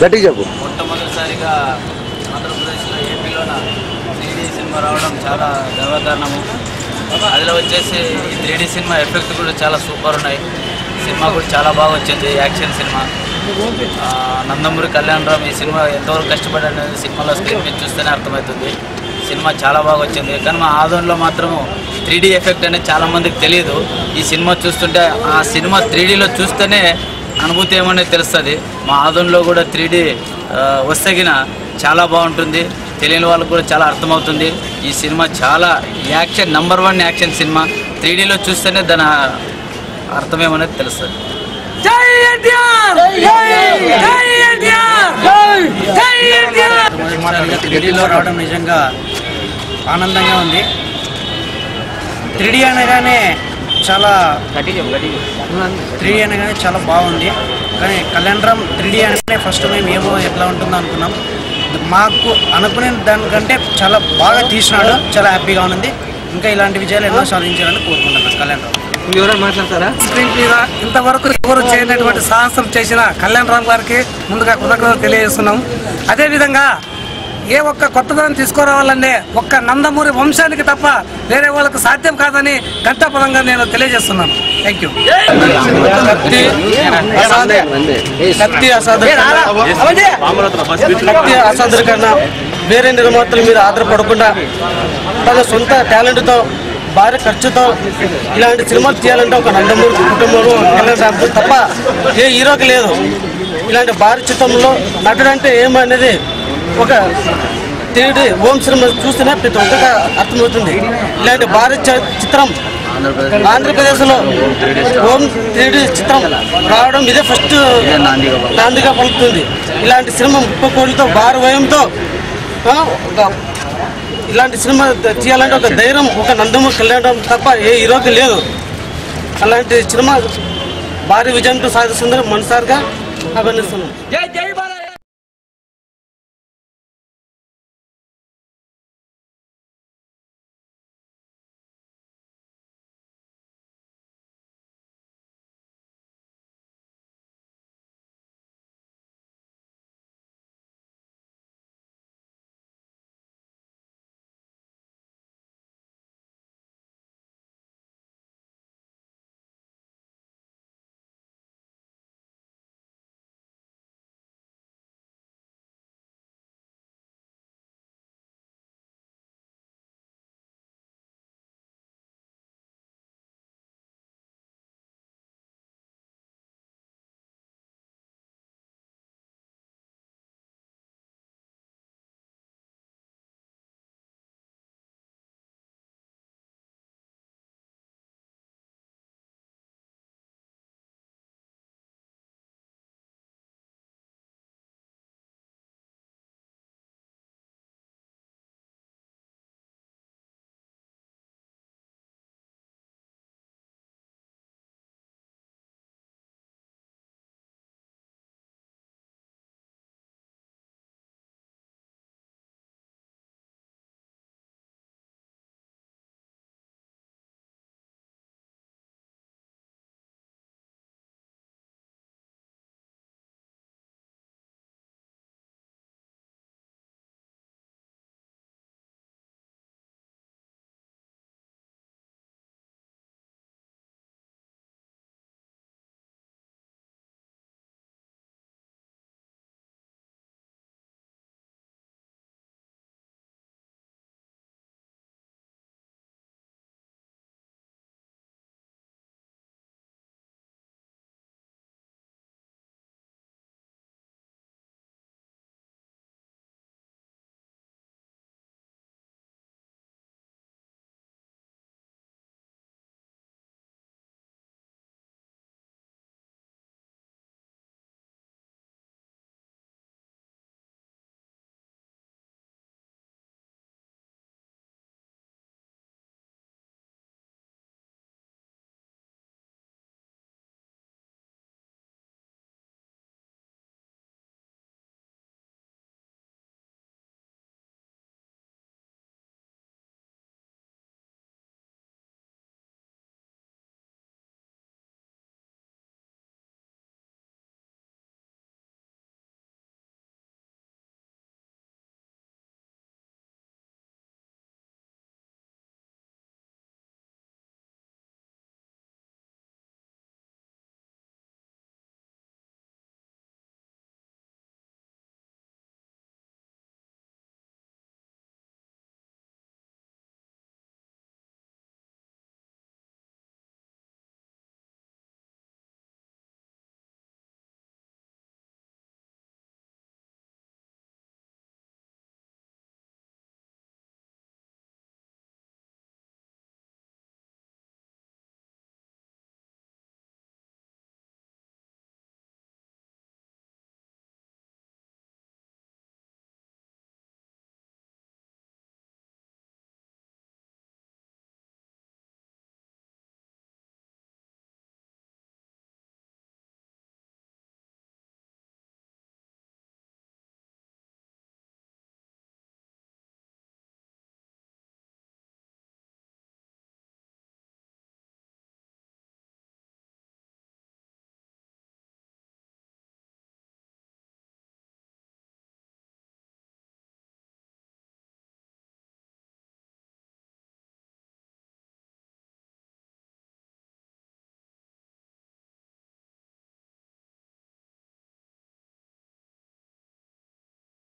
గట్టిగా చెప్పు. మొట్టమొదటిసారిగా ఆంధ్రప్రదేశ్లో ఏపీలోన 3D సినిమా రావడం చాలా గర్వకారణము. అందులో వచ్చేసి ఈ 3D సినిమా ఎఫెక్ట్ కూడా చాలా సూపర్ ఉన్నాయి. సినిమా కూడా చాలా బాగా వచ్చింది. Action cinema. నందమూరి కళ్యాణరామ్ ఈ సినిమా ఎంతవరకు కష్టపడ్డాడు అనేది సినిమాలో స్క్రీన్ మీద చూస్తేనే అర్థమవుతుంది. సినిమా చాలా బాగా వచ్చింది. కానీ మా ఆదోన్లో మాత్రము 3D ఎఫెక్ట్ అనేది చాలామందికి తెలియదు. ఈ సినిమా చూస్తుంటే ఆ సినిమా 3Dలో చూస్తేనే అనుభూతి ఏమనేది తెలుస్తుంది. మా ఆదోన్లో కూడా 3D వస్తగిన చాలా బాగుంటుంది. తెలియని వాళ్ళకు కూడా చాలా అర్థమవుతుంది. ఈ సినిమా చాలా యాక్షన్ నంబర్ 1 యాక్షన్ సినిమా. 3Dలో చూస్తేనే దాని అర్థమేమనేది తెలుస్తుంది. త్రీడీలో రావడం నిజంగా ఆనందంగా ఉంది. 3D అనగానే చాలా బాగుంది. కానీ కళ్యాణరామ్ 3D అనగానే ఫస్ట్ మేము ఏమో ఎట్లా ఉంటుందో అనుకున్నాం. మాకు అనుకునే దానికంటే చాలా బాగా తీసినాడు. చాలా హ్యాపీగా ఉంది. ఇంకా ఇలాంటి విజయాలు ఎన్నో సాధించాలని కోరుకుంటున్నాను. కళ్యాణరామ్ ఎవరైనా మాట్లాడతారా? స్క్రీన్ మీద ఇంతవరకు ఎవరు చేయనటువంటి సాహసం చేసిన కళ్యాణరామ్ గారికి ముందుగా కృతజ్ఞతలు తెలియజేస్తున్నాం. అదేవిధంగా ఏ ఒక్క కొత్తదనం తీసుకురావాలనే ఒక్క నందమూరి వంశానికి తప్ప వేరే వాళ్ళకు సాధ్యం కాదని ఘంటాపదంగా నేను తెలియజేస్తున్నాను. Thank you. కత్తి అసాధారణ వేరే నిర్మాతల మీద ఆధారపడకుండా తన సొంత టాలెంట్తో భారీ ఖర్చుతో ఇలాంటి సినిమాలు తీయాలంటే ఒక నందమూరి కుటుంబంలో కళ్యాణరామ్ తప్ప ఏ హీరోకి లేదు. ఇలాంటి భారీ చిత్రంలో నటుడు అంటే ఏమనేది ఒక 3D ఓం సినిమా చూస్తేనే ప్రతి ఒక్కగా అర్థమవుతుంది. ఇలాంటి భారీ చిత్రం ఆంధ్రప్రదేశ్లో ఓం 3D చిత్రం రావడం ఇదే ఫస్ట్ నాందిగా పలుకుతుంది. ఇలాంటి సినిమా 30 కోట్లతో భారీ వ్యయంతో ఇలాంటి సినిమా చేయాలంటే ఒక ధైర్యం ఒక నందమూరి కళ్యాణరామ్ తప్ప ఏ హీరోకి లేదు. అలాంటి సినిమా భారీ విజయంతో సాధిస్తుందని మనసారిగా అభినందిస్తున్నాం.